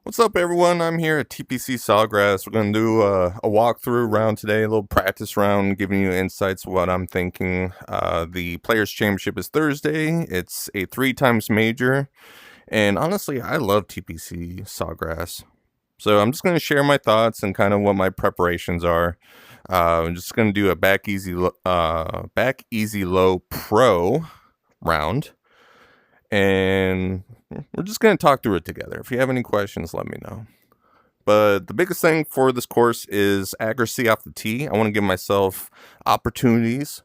What's up, everyone? I'm here at TPC Sawgrass. We're going to do a walkthrough round today, a little practice round, giving you insights of what I'm thinking. The Players' Championship is Thursday. It's a 3 times major, and honestly, I love TPC Sawgrass. So I'm just going to share my thoughts and kind of what my preparations are. I'm just going to do a back easy low pro round, and we're just going to talk through it together. If you have any questions, let me know. But the biggest thing for this course is accuracy off the tee. I want to give myself opportunities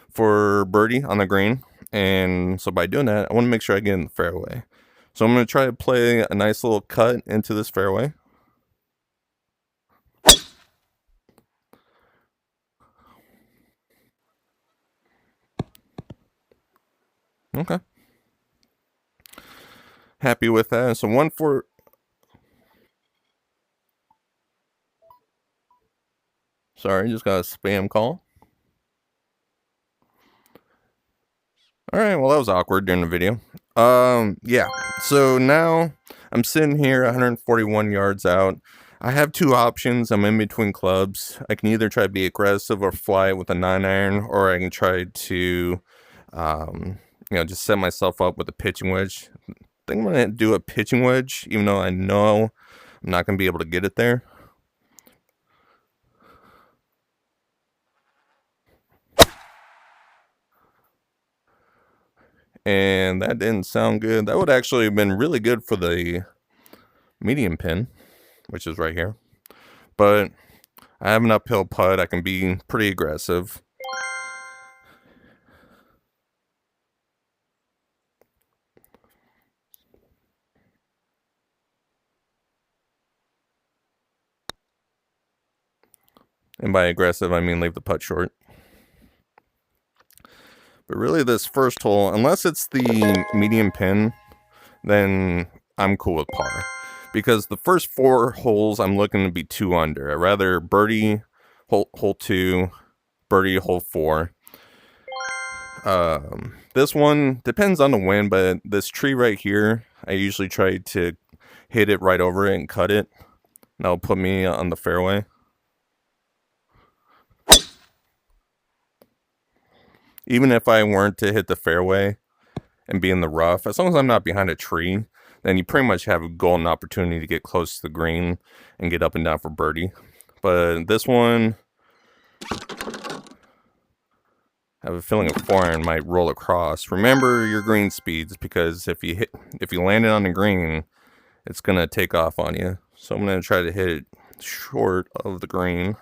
for birdie on the green. And so by doing that, I want to make sure I get in the fairway. So I'm going to try to play a nice little cut into this fairway. Okay. Happy with that. So 1-4. Sorry, just got a spam call. All right, well, that was awkward during the video. Yeah. So now I'm sitting here 141 yards out. I have 2 options. I'm in between clubs. I can either try to be aggressive or fly it with a 9-iron, or I can try to, just set myself up with a pitching wedge. I think I'm going to do a pitching wedge, even though I know I'm not going to be able to get it there. And that didn't sound good. That would actually have been really good for the medium pin, which is right here. But I have an uphill putt. I can be pretty aggressive. And by aggressive, I mean leave the putt short. But really, this first hole, unless it's the medium pin, then I'm cool with par. Because the first 4 holes, I'm looking to be 2 under. I'd rather birdie hole 2, birdie hole 4. This one depends on the wind, but this tree right here, I usually try to hit it right over it and cut it. That'll put me on the fairway. Even if I weren't to hit the fairway and be in the rough, as long as I'm not behind a tree, then you pretty much have a golden opportunity to get close to the green and get up and down for birdie. But this one, I have a feeling a 4-iron might roll across. Remember your green speeds, because if you land it on the green, it's gonna take off on you. So I'm gonna try to hit it short of the green.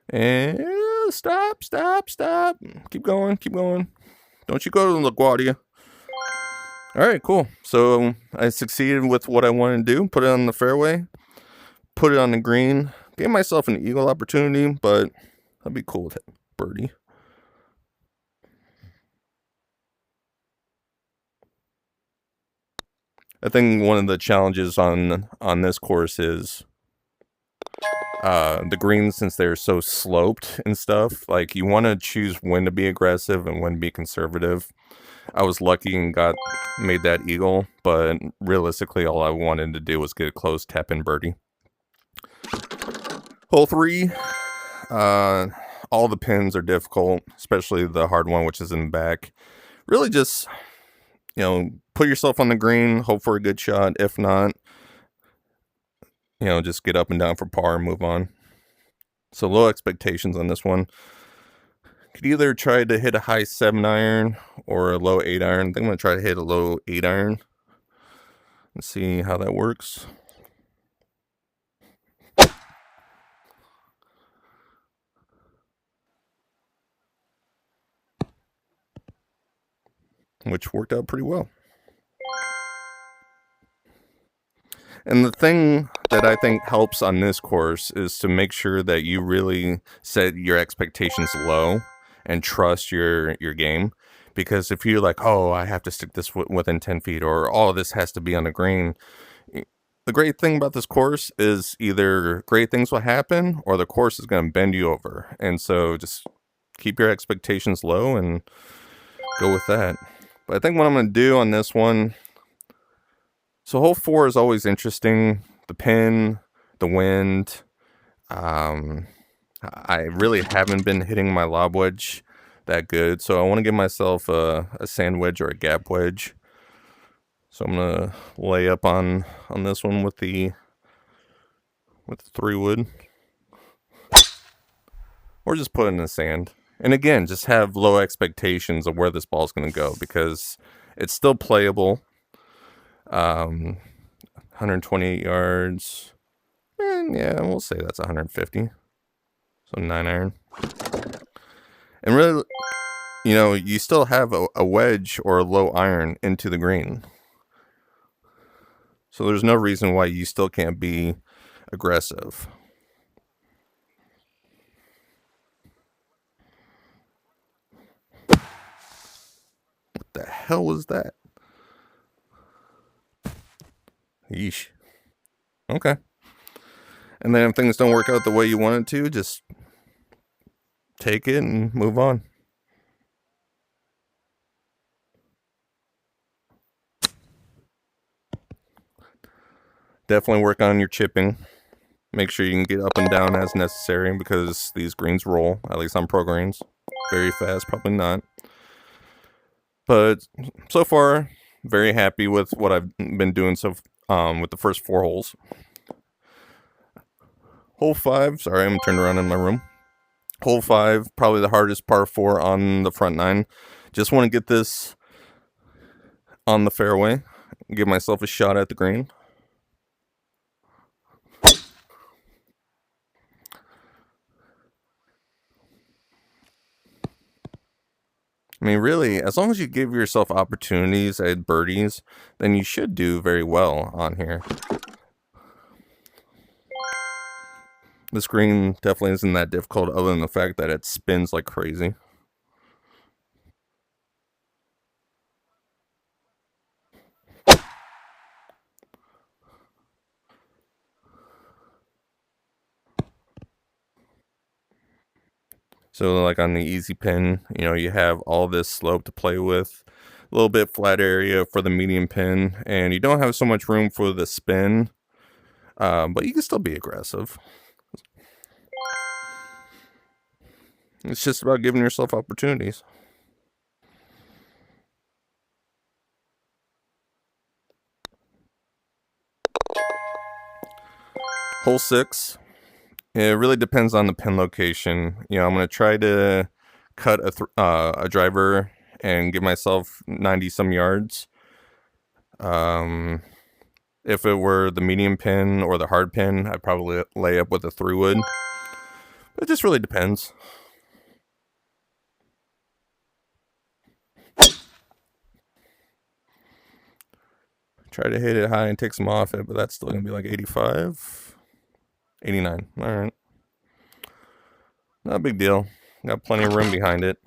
And stop. Keep going. Don't you go to LaGuardia. All right, cool. So I succeeded with what I wanted to do. Put it on the fairway. Put it on the green. Gave myself an eagle opportunity, but I'd be cool with it. Birdie. I think one of the challenges on this course is the greens, since they're so sloped and stuff. Like, you want to choose when to be aggressive and when to be conservative. I was lucky and made that eagle, but realistically, all I wanted to do was get a close tap in birdie. Hole 3, all the pins are difficult, especially the hard one, which is in the back. Really just, put yourself on the green, hope for a good shot. If not, just get up and down for par and move on. So low expectations on this one. Could either try to hit a high 7-iron or a low 8-iron. I think I'm going to try to hit a low 8-iron and see how that works. Which worked out pretty well. And the thing that I think helps on this course is to make sure that you really set your expectations low and trust your game. Because if you're like, oh, I have to stick this within 10 feet, or oh, this has to be on the green, The great thing about this course is either great things will happen or the course is going to bend you over. And so just keep your expectations low and go with that. But I think what I'm going to do on this one, so hole 4 is always interesting. The pin, the wind. I really haven't been hitting my lob wedge that good, so I want to give myself a sand wedge or a gap wedge. So I'm gonna lay up on this one with the 3-wood, or just put it in the sand. And again, just have low expectations of where this ball is gonna go because it's still playable. 128 yards, and yeah, we'll say that's 150. So 9-iron, and really, you know, you still have a wedge or a low iron into the green. So there's no reason why you still can't be aggressive. What the hell was that? Yeesh. Okay. And then if things don't work out the way you want it to, just take it and move on. Definitely work on your chipping. Make sure you can get up and down as necessary because these greens roll, at least on pro greens. Very fast, probably not. But so far, very happy with what I've been doing with the first 4 holes. Hole 5, sorry, I'm turned around in my room. Hole 5, probably the hardest par 4 on the front 9. Just want to get this on the fairway, give myself a shot at the green. I mean, really, as long as you give yourself opportunities at birdies, then you should do very well on here. This green definitely isn't that difficult other than the fact that it spins like crazy. So like on the easy pin, you know, you have all this slope to play with, a little bit flat area for the medium pin, and you don't have so much room for the spin, but you can still be aggressive. It's just about giving yourself opportunities. Hole 6. It really depends on the pin location. You know, I'm going to try to cut a driver and give myself 90 some yards. If it were the medium pin or the hard pin, I'd probably lay up with a 3-wood. It just really depends. Try to hit it high and take some off it, but that's still going to be like 85, 89. All right. Not a big deal. Got plenty of room behind it.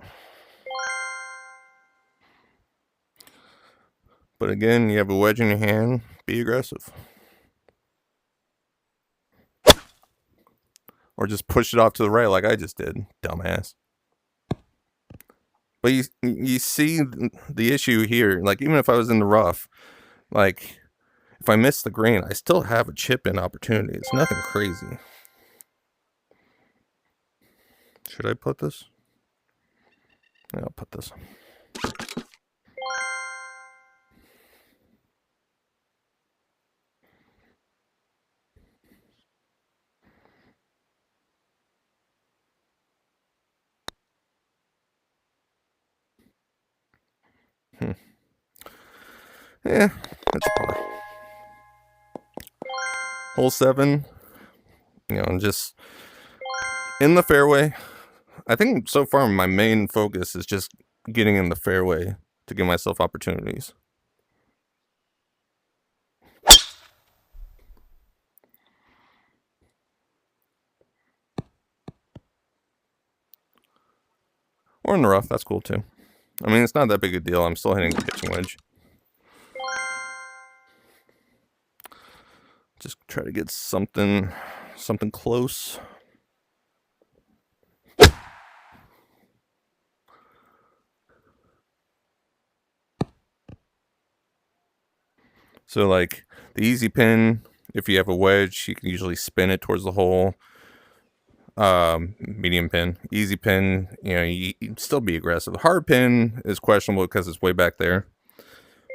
But again, you have a wedge in your hand. Be aggressive. Or just push it off to the right like I just did. Dumbass. But you see the issue here. Like, even if I was in the rough, like, if I miss the green, I still have a chip-in opportunity. It's nothing crazy. Should I put this? Yeah, I'll put this. Yeah, that's a par. Hole 7, you know, just in the fairway. I think so far my main focus is just getting in the fairway to give myself opportunities. Or in the rough, that's cool too. I mean, it's not that big a deal. I'm still hitting the pitching wedge. Try to get something close. So like the easy pin, if you have a wedge, you can usually spin it towards the hole. Medium pin, easy pin, you can still be aggressive. The hard pin is questionable because it's way back there.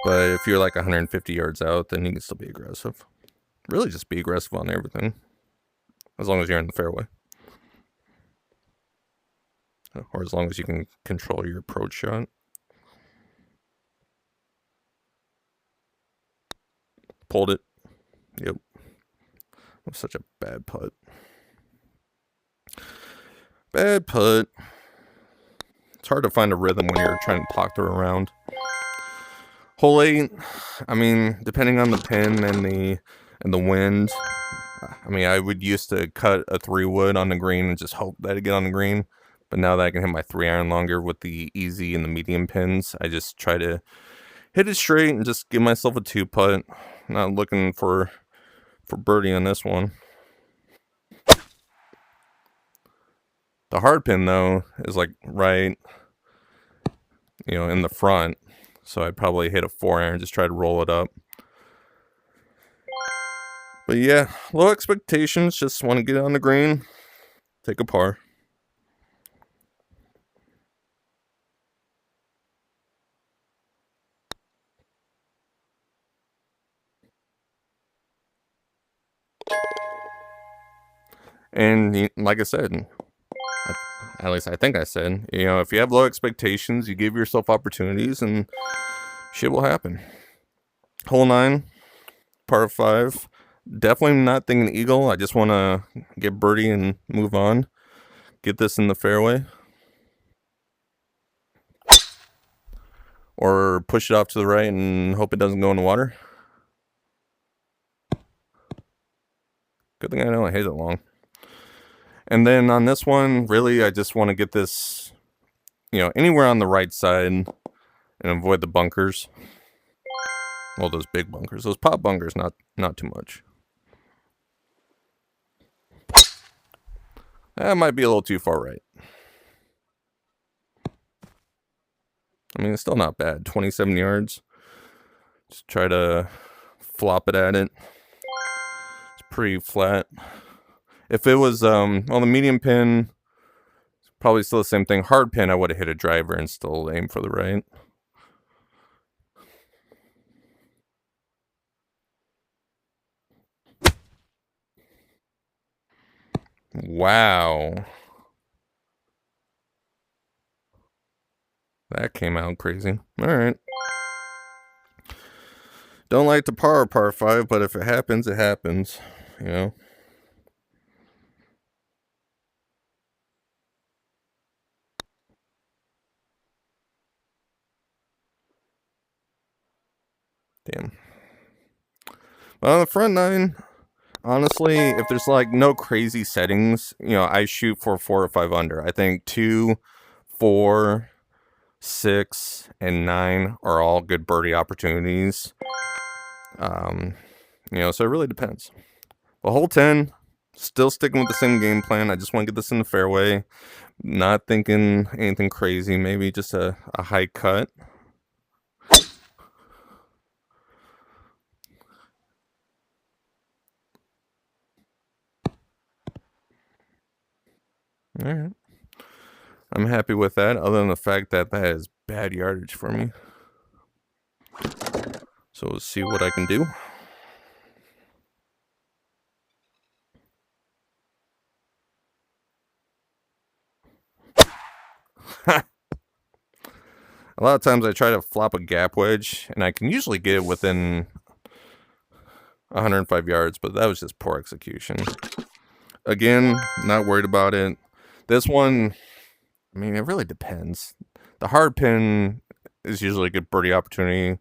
But if you're like 150 yards out, then you can still be aggressive. Really just be aggressive on everything. As long as you're in the fairway. Or as long as you can control your approach shot. Pulled it. Yep. That was such a bad putt. Bad putt. It's hard to find a rhythm when you're trying to pocket around. Hole 8, I mean, depending on the pin and the wind, I mean, I would used to cut a 3-wood on the green and just hope that it'd get on the green. But now that I can hit my 3-iron longer with the easy and the medium pins, I just try to hit it straight and just give myself a 2-putt. Not looking for birdie on this one. The hard pin, though, is like right, in the front. So I'd probably hit a 4-iron, just try to roll it up. But yeah, low expectations. Just want to get on the green, take a par. And like I said, at least I think I said, if you have low expectations, you give yourself opportunities and shit will happen. Hole 9, par 5. Definitely not thinking eagle. I just want to get birdie and move on. Get this in the fairway. Or push it off to the right and hope it doesn't go in the water. Good thing I know I hit it long. And then on this one, really, I just want to get this, anywhere on the right side and avoid the bunkers. Well, those big bunkers. Those pop bunkers, not too much. That might be a little too far right. I mean, it's still not bad. 27 yards. Just try to flop it at it. It's pretty flat. If it was, the medium pin, probably still the same thing. Hard pin, I would have hit a driver and still aim for the right. Wow. That came out crazy. All right. Don't like to par 5, but if it happens, it happens. Damn. On the front 9, honestly, if there's like no crazy settings, I shoot for 4 or 5 under. I think 2, 4, 6, and 9 are all good birdie opportunities. So it really depends. But hole 10, still sticking with the same game plan. I just want to get this in the fairway. Not thinking anything crazy. Maybe just a high cut. All right. I'm happy with that, other than the fact that is bad yardage for me. So we'll see what I can do. A lot of times I try to flop a gap wedge, and I can usually get it within 105 yards, but that was just poor execution. Again, not worried about it. This one, I mean, it really depends. The hard pin is usually a good birdie opportunity.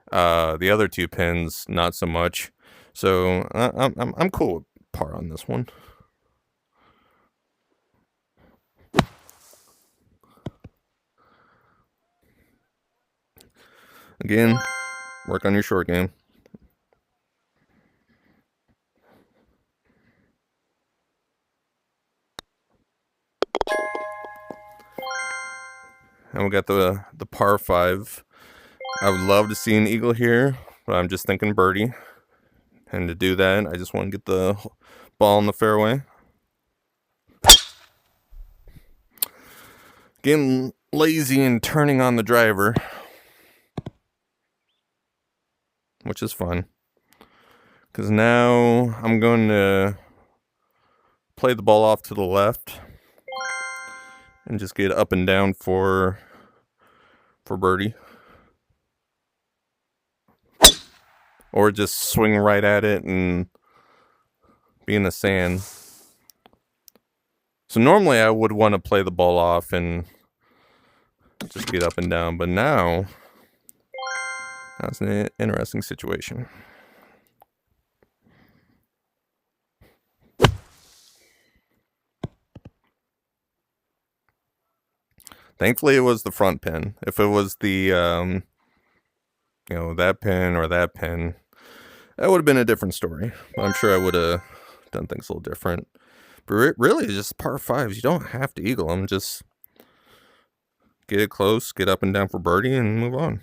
The other 2 pins, not so much. So I'm cool with par on this one. Again, work on your short game. And we got the par 5. I would love to see an eagle here, but I'm just thinking birdie. And to do that, I just want to get the ball in the fairway. Getting lazy and turning on the driver, which is fun. Because now I'm going to play the ball off to the left and just get up and down for birdie. Or just swing right at it and be in the sand. So normally I would want to play the ball off and just get up and down. But now, that's an interesting situation. Thankfully, it was the front pin. If it was the, that pin or that pin, that would have been a different story. I'm sure I would have done things a little different. But really, it's just par 5s. You don't have to eagle them. Just get it close, get up and down for birdie, and move on.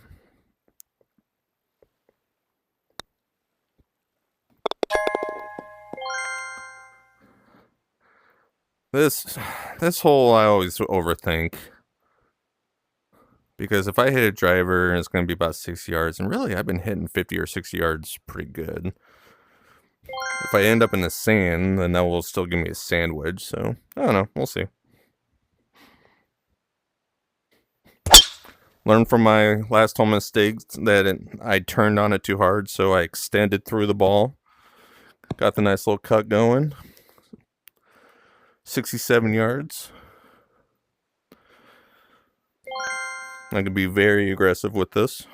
This hole I always overthink. Because if I hit a driver, it's going to be about 60 yards. And really, I've been hitting 50 or 60 yards pretty good. If I end up in the sand, then that will still give me a sandwich. So, I don't know. We'll see. Learned from my last hole mistakes that I turned on it too hard. So I extended through the ball. Got the nice little cut going. 67 yards. I could be very aggressive with this.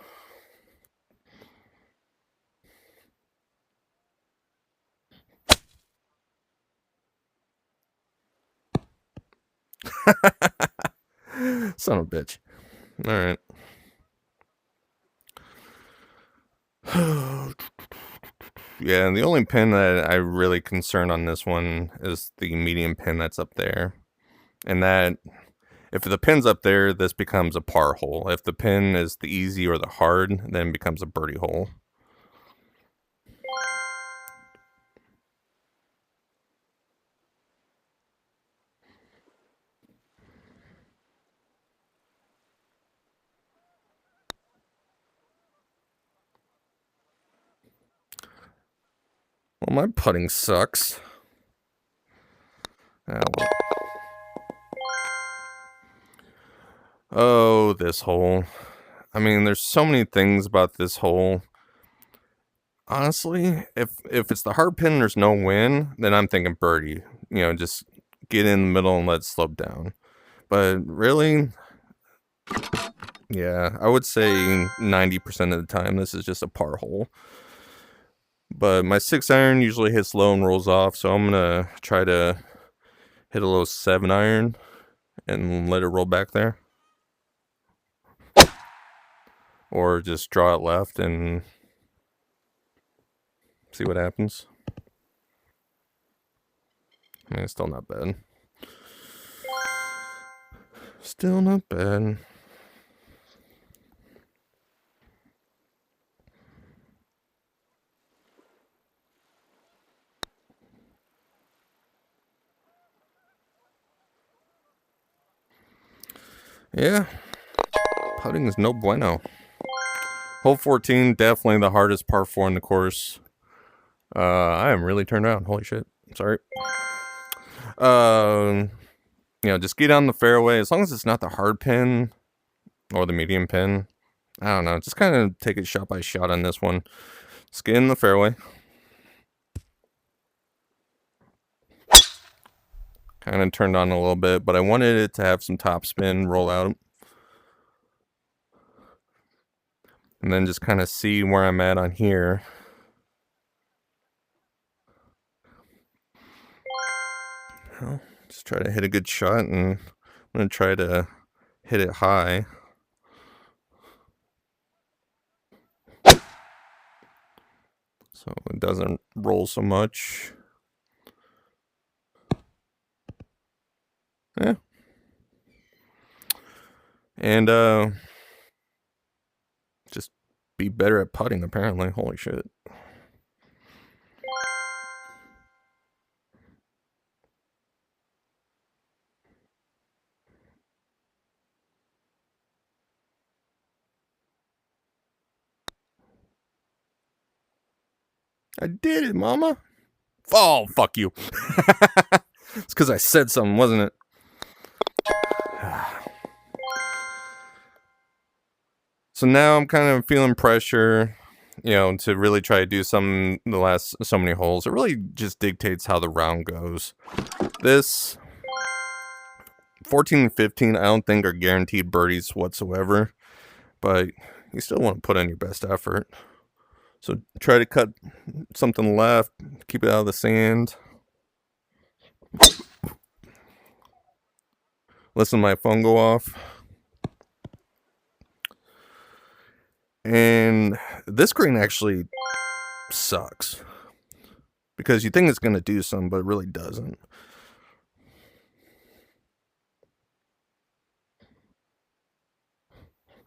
Son of a bitch. All right. Yeah, and the only pin that I really concerned on this one is the medium pin that's up there. And that, if the pin's up there, this becomes a par hole. If the pin is the easy or the hard, then it becomes a birdie hole. Well, my putting sucks. Oh, this hole. I mean, there's so many things about this hole. Honestly, if it's the hard pin and there's no wind, then I'm thinking birdie. Just get in the middle and let it slope down. But really, yeah, I would say 90% of the time this is just a par hole. But my 6-iron usually hits low and rolls off, so I'm going to try to hit a little 7-iron and let it roll back there. Or just draw it left and see what happens. I mean, it's still not bad. Still not bad. Yeah, putting is no bueno. Hole 14, definitely the hardest par 4 in the course. I am really turned around. Holy shit. Sorry. Just get on the fairway. As long as it's not the hard pin or the medium pin. I don't know. Just kind of take it shot by shot on this one. Just get in the fairway. Kind of turned on a little bit, but I wanted it to have some top spin, roll out. And then just kind of see where I'm at on here. Well, just try to hit a good shot, and I'm going to try to hit it high. So it doesn't roll so much. Yeah. And just be better at putting, apparently. Holy shit. I did it, mama. Oh, fuck you. It's because I said something, wasn't it? So now I'm kind of feeling pressure, to really try to do some the last so many holes. It really just dictates how the round goes. This 14 and 15, I don't think are guaranteed birdies whatsoever, but you still want to put in your best effort. So try to cut something left, keep it out of the sand. Listen to my phone go off. And this green actually sucks. Because you think it's going to do something, but it really doesn't.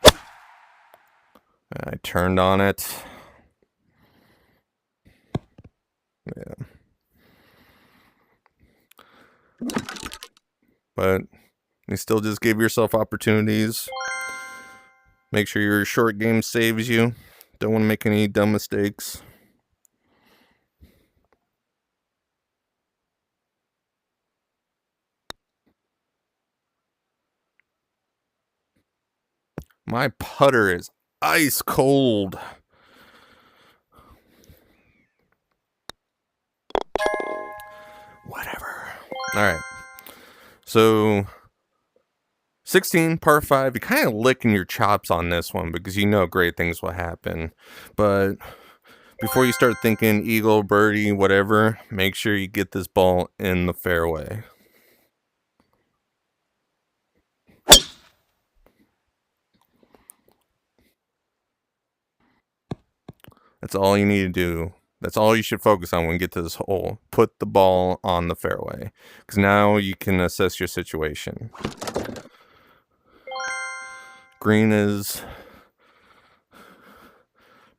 I turned on it. Yeah. But you still just give yourself opportunities. Make sure your short game saves you. Don't want to make any dumb mistakes. My putter is ice cold. Whatever. All right. So 16, par 5. You're kind of licking your chops on this one because you know great things will happen. But before you start thinking eagle, birdie, whatever, make sure you get this ball in the fairway. That's all you need to do. That's all you should focus on when you get to this hole. Put the ball on the fairway. Because now you can assess your situation. Green is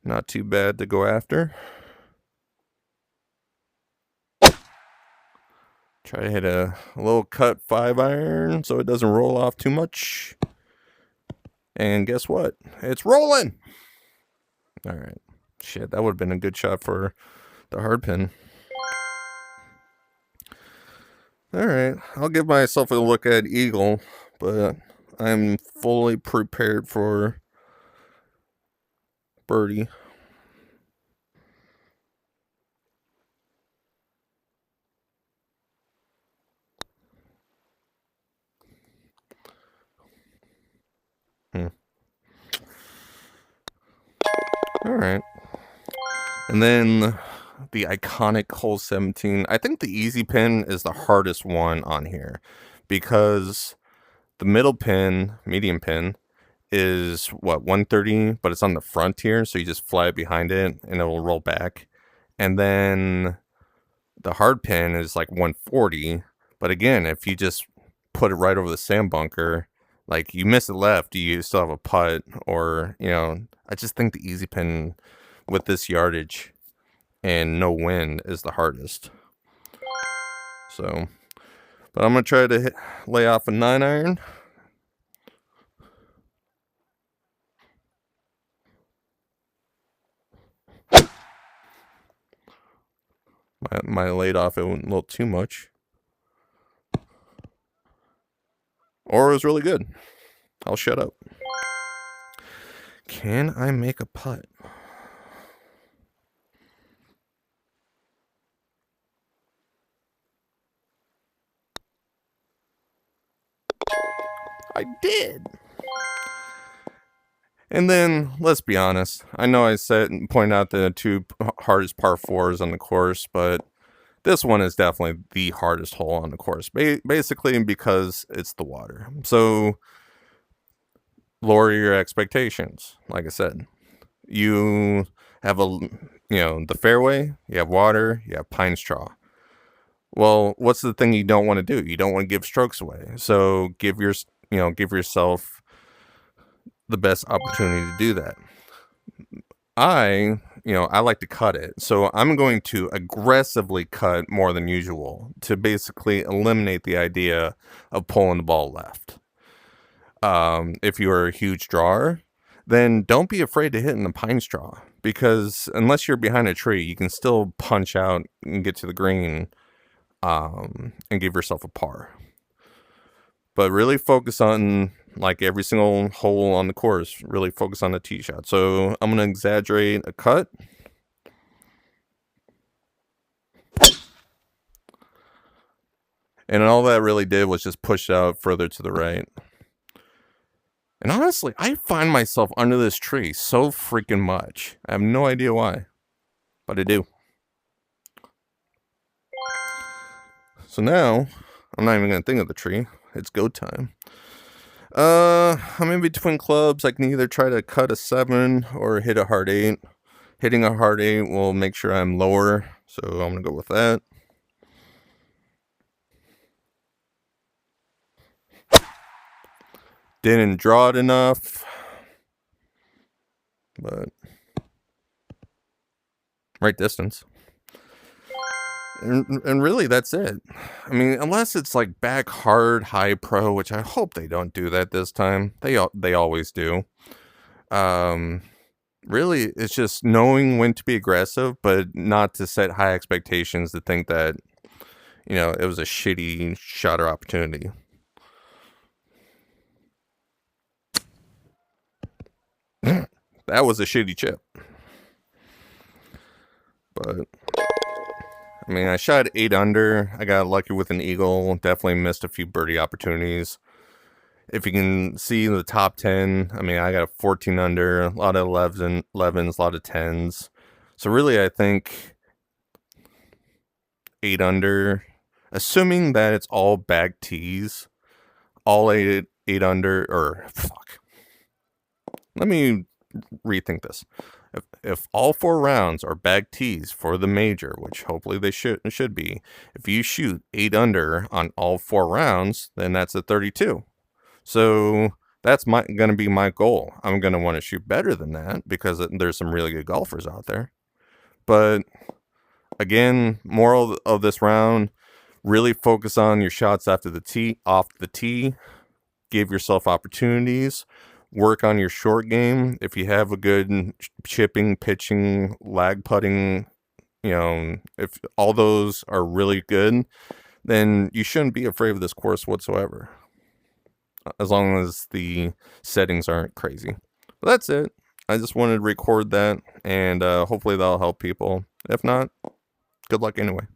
not too bad to go after. Try to hit a little cut 5-iron so it doesn't roll off too much. And guess what? It's rolling! Alright. Shit, that would have been a good shot for the hard pin. Alright, I'll give myself a look at eagle, but I'm fully prepared for birdie. Alright. And then the iconic hole 17. I think the easy pin is the hardest one on here because the middle pin, medium pin, is what, 130, but it's on the front here, so you just fly it behind it and it will roll back. And then the hard pin is like 140, but again, if you just put it right over the sand bunker, like you miss it left, you still have a putt, or I just think the easy pin with this yardage and no wind is the hardest. So, but I'm gonna try to lay off a 9-iron. My laid off it went a little too much, or it was really good. I'll shut up. Can I make a putt? I did. And then, let's be honest. I know I said and pointed out the two hardest par 4s on the course, but this one is definitely the hardest hole on the course. Basically because it's the water. So, lower your expectations. Like I said, you have the fairway, you have water, you have pine straw. Well, what's the thing you don't want to do? You don't want to give strokes away. So give yourself the best opportunity to do that. I like to cut it. So I'm going to aggressively cut more than usual to basically eliminate the idea of pulling the ball left. If you are a huge drawer, then don't be afraid to hit in the pine straw, because unless you're behind a tree, you can still punch out and get to the green, and give yourself a par. But really focus on, like every single hole on the course, really focus on the tee shot. So I'm going to exaggerate a cut. And all that really did was just push out further to the right. And honestly, I find myself under this tree so freaking much. I have no idea why, but I do. So now, I'm not even going to think of the tree. It's go time. I'm in between clubs. I can either try to cut a 7 or hit a hard 8. Hitting a hard 8 will make sure I'm lower, so I'm going to go with that. Didn't draw it enough, but right distance. And really, that's it. I mean, unless it's like back hard, high pro, which I hope they don't do that this time. They always do. Really, it's just knowing when to be aggressive, but not to set high expectations to think that, it was a shitty shot or opportunity. That was a shitty chip. But I mean, I shot 8 under. I got lucky with an eagle. Definitely missed a few birdie opportunities. If you can see the top 10, I mean, I got a 14 under, a lot of 11s, a lot of 10s. So really, I think 8 under, assuming that it's all bag tees, all 8 under, or fuck. Let me rethink this. If all 4 rounds are bag tees for the major, which hopefully they should be, if you shoot 8 under on all 4 rounds, then that's a 32. So that's going to be my goal. I'm going to want to shoot better than that because there's some really good golfers out there. But again, moral of this round, really focus on your shots off the tee. Give yourself opportunities. Work on your short game. If you have a good chipping, pitching, lag putting, if all those are really good, then you shouldn't be afraid of this course whatsoever, as long as the settings aren't crazy. But that's it. I just wanted to record that, and hopefully that'll help people. If not, good luck anyway.